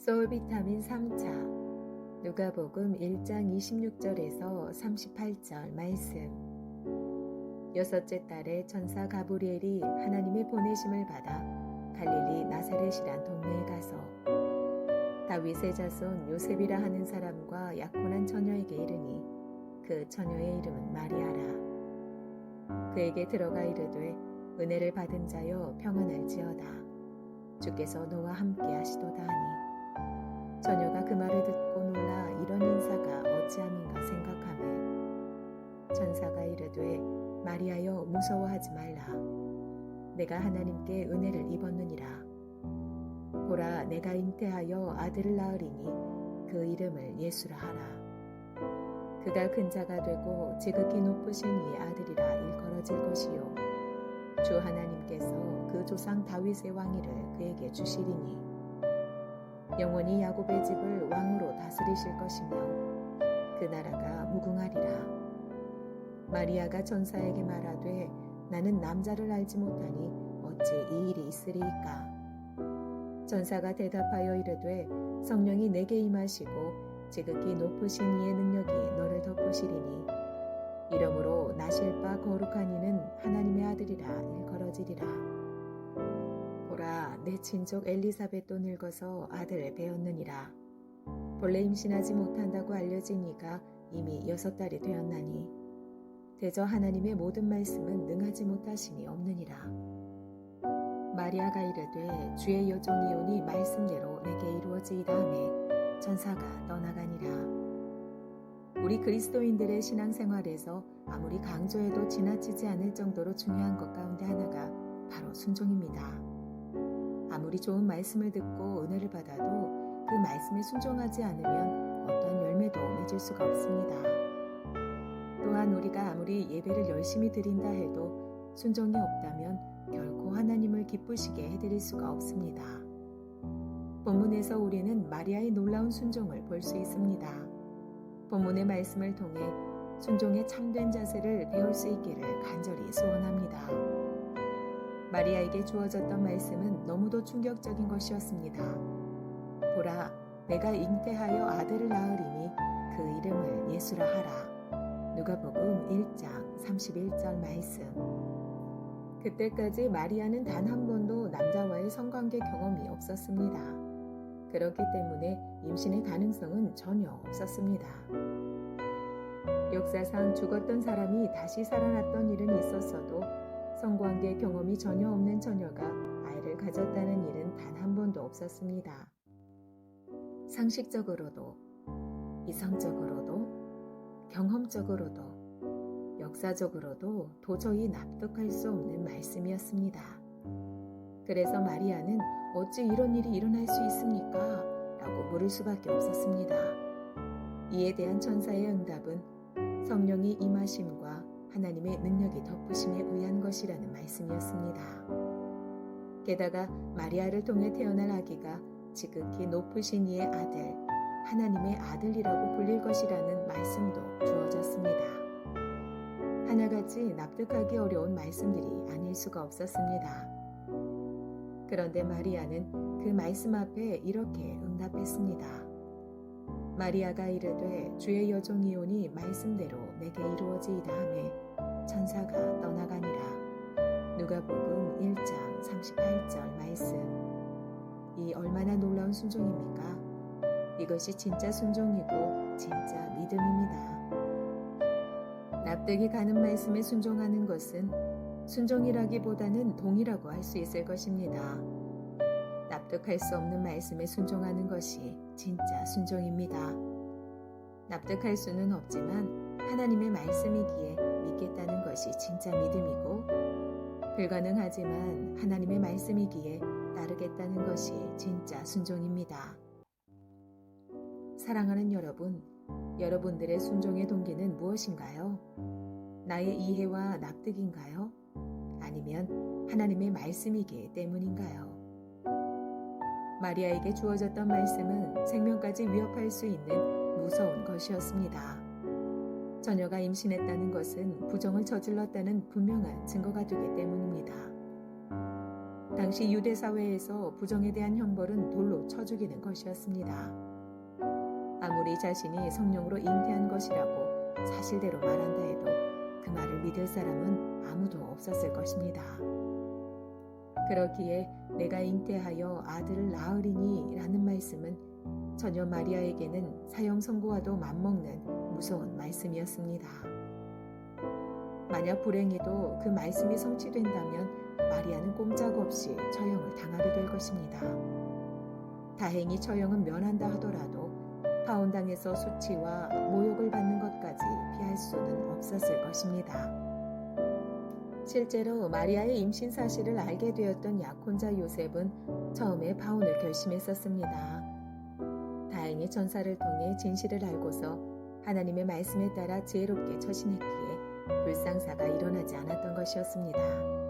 소울 비타민 3차 누가복음 1장 26절에서 38절 말씀. 여섯째 달에 천사 가브리엘이 하나님의 보내심을 받아 갈릴리 나사렛이란 동네에 가서 다윗의 자손 요셉이라 하는 사람과 약혼한 처녀에게 이르니 그 처녀의 이름은 마리아라. 그에게 들어가 이르되 은혜를 받은 자여 평안할지어다. 주께서 너와 함께 하시도다 하니 처녀가 그 말을 듣고 놀라 이런 인사가 어찌함인가 생각하매 천사가 이르되 마리아여 무서워하지 말라. 내가 하나님께 은혜를 입었느니라. 보라 내가 잉태하여 아들을 낳으리니 그 이름을 예수라 하라. 그가 큰 자가 되고 지극히 높으신 이의 아들이라 일컬어질 것이요 주 하나님께서 그 조상 다윗의 왕위를 그에게 주시리니 영원히 야곱의 집을 왕으로 다스리실 것이며 그 나라가 무궁하리라. 마리아가 천사에게 말하되 나는 남자를 알지 못하니 어찌 이 일이 있으리이까. 천사가 대답하여 이르되 성령이 내게 임하시고 지극히 높으신 이의 능력이 너를 덮으시리니 이러므로 나실 바 거룩한 이는 하나님의 아들이라 일컬어지리라. 보라 내 친족 엘리사벳도 늙어서 아들을 배었느니라. 본래 임신하지 못한다고 알려진 이가 이미 6달이 되었나니 대저 하나님의 모든 말씀은 능하지 못하심이 없느니라. 마리아가 이르되 주의 여종이오니 말씀대로 내게 이루어지이다 하매 천사가 떠나가니라. 우리 그리스도인들의 신앙생활에서 아무리 강조해도 지나치지 않을 정도로 중요한 것 가운데 하나가 바로 순종입니다. 아무리 좋은 말씀을 듣고 은혜를 받아도 그 말씀에 순종하지 않으면 어떤 열매도 맺을 수가 없습니다. 또한 우리가 아무리 예배를 열심히 드린다 해도 순종이 없다면 결코 하나님을 기쁘시게 해드릴 수가 없습니다. 본문에서 우리는 마리아의 놀라운 순종을 볼 수 있습니다. 본문의 말씀을 통해 순종의 참된 자세를 배울 수 있기를 간절히 소원합니다. 마리아에게 주어졌던 말씀은 너무도 충격적인 것이었습니다. 보라, 내가 잉태하여 아들을 낳으리니 그 이름을 예수라 하라. 누가복음 1장 31절 말씀. 그때까지 마리아는 단 한 번도 남자와의 성관계 경험이 없었습니다. 그렇기 때문에 임신의 가능성은 전혀 없었습니다. 역사상 죽었던 사람이 다시 살아났던 일은 있었어도 성관계 경험이 전혀 없는 처녀가 아이를 가졌다는 일은 단 한 번도 없었습니다. 상식적으로도, 이성적으로도, 경험적으로도, 역사적으로도 도저히 납득할 수 없는 말씀이었습니다. 그래서 마리아는 어찌 이런 일이 일어날 수 있습니까? 라고 물을 수밖에 없었습니다. 이에 대한 천사의 응답은 성령이 임하심과 하나님의 능력이 덮으심에 의한 것이라는 말씀이었습니다. 게다가 마리아를 통해 태어날 아기가 지극히 높으신 이의 아들, 하나님의 아들이라고 불릴 것이라는 말씀도 주어졌습니다. 하나같이 납득하기 어려운 말씀들이 아닐 수가 없었습니다. 그런데 마리아는 그 말씀 앞에 이렇게 응답했습니다. 마리아가 이르되 주의 여종이오니 말씀대로 내게 이루어지이다 하매 천사가 떠나가니라. 누가복음 1장 38절 말씀. 이 얼마나 놀라운 순종입니까? 이것이 진짜 순종이고 진짜 믿음입니다. 납득이 가는 말씀에 순종하는 것은 순종이라기보다는 동의라고 할 수 있을 것입니다. 납득할 수 없는 말씀에 순종하는 것이 진짜 순종입니다. 납득할 수는 없지만 하나님의 말씀이기에 믿겠다는 것이 진짜 믿음이고 불가능하지만 하나님의 말씀이기에 따르겠다는 것이 진짜 순종입니다. 사랑하는 여러분, 여러분들의 순종의 동기는 무엇인가요? 나의 이해와 납득인가요? 아니면 하나님의 말씀이기 때문인가요? 마리아에게 주어졌던 말씀은 생명까지 위협할 수 있는 무서운 것이었습니다. 처녀가 임신했다는 것은 부정을 저질렀다는 분명한 증거가 되기 때문입니다. 당시 유대 사회에서 부정에 대한 형벌은 돌로 쳐 죽이는 것이었습니다. 아무리 자신이 성령으로 잉태한 것이라고 사실대로 말한다 해도 그 말을 믿을 사람은 아무도 없었을 것입니다. 그렇기에 내가 잉태하여 아들을 낳으리니 라는 말씀은 전혀 마리아에게는 사형 선고와도 맞먹는 무서운 말씀이었습니다. 만약 불행히도 그 말씀이 성취된다면 마리아는 꼼짝없이 처형을 당하게 될 것입니다. 다행히 처형은 면한다 하더라도 파혼당해서 수치와 모욕을 받는 것까지 피할 수는 없었을 것입니다. 실제로 마리아의 임신 사실을 알게 되었던 약혼자 요셉은 처음에 파혼을 결심했었습니다. 다행히 전사를 통해 진실을 알고서 하나님의 말씀에 따라 지혜롭게 처신했기에 불상사가 일어나지 않았던 것이었습니다.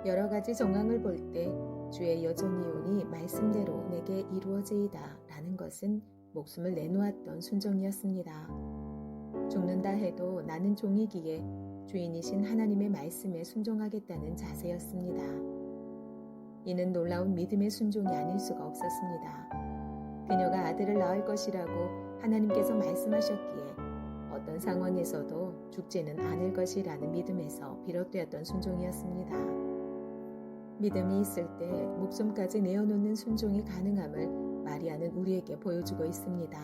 여러 가지 정황을 볼 때 주의 여종이오니 말씀대로 내게 이루어지이다 라는 것은 목숨을 내놓았던 순종이었습니다. 죽는다 해도 나는 종이기에 주인이신 하나님의 말씀에 순종하겠다는 자세였습니다. 이는 놀라운 믿음의 순종이 아닐 수가 없었습니다. 그녀가 아들을 낳을 것이라고 하나님께서 말씀하셨기에 어떤 상황에서도 죽지는 않을 것이라는 믿음에서 비롯되었던 순종이었습니다. 믿음이 있을 때 목숨까지 내어놓는 순종이 가능함을 마리아는 우리에게 보여주고 있습니다.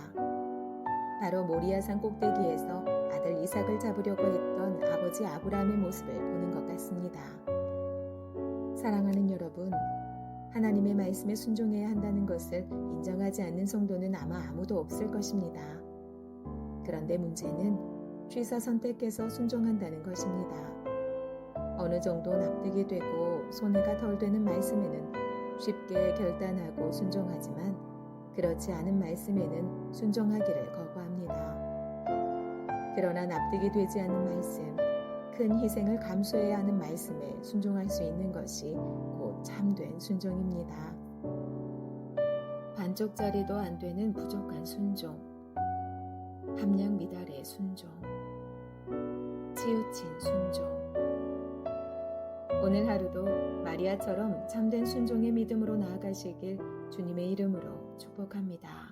바로 모리아산 꼭대기에서 아들 이삭을 잡으려고 했던 아버지 아브라함의 모습을 보는 것 같습니다. 사랑하는 여러분, 하나님의 말씀에 순종해야 한다는 것을 인정하지 않는 성도는 아마 아무도 없을 것입니다. 그런데 문제는 취사 선택해서 순종한다는 것입니다. 어느 정도 납득이 되고 손해가 덜 되는 말씀에는 쉽게 결단하고 순종하지만 그렇지 않은 말씀에는 순종하기를 거부합니다. 그러나 납득이 되지 않는 말씀, 큰 희생을 감수해야 하는 말씀에 순종할 수 있는 것이 곧 참된 순종입니다. 반쪽짜리도 안 되는 부족한 순종, 함량 미달의 순종, 치우친 순종. 오늘 하루도 마리아처럼 참된 순종의 믿음으로 나아가시길 주님의 이름으로 축복합니다.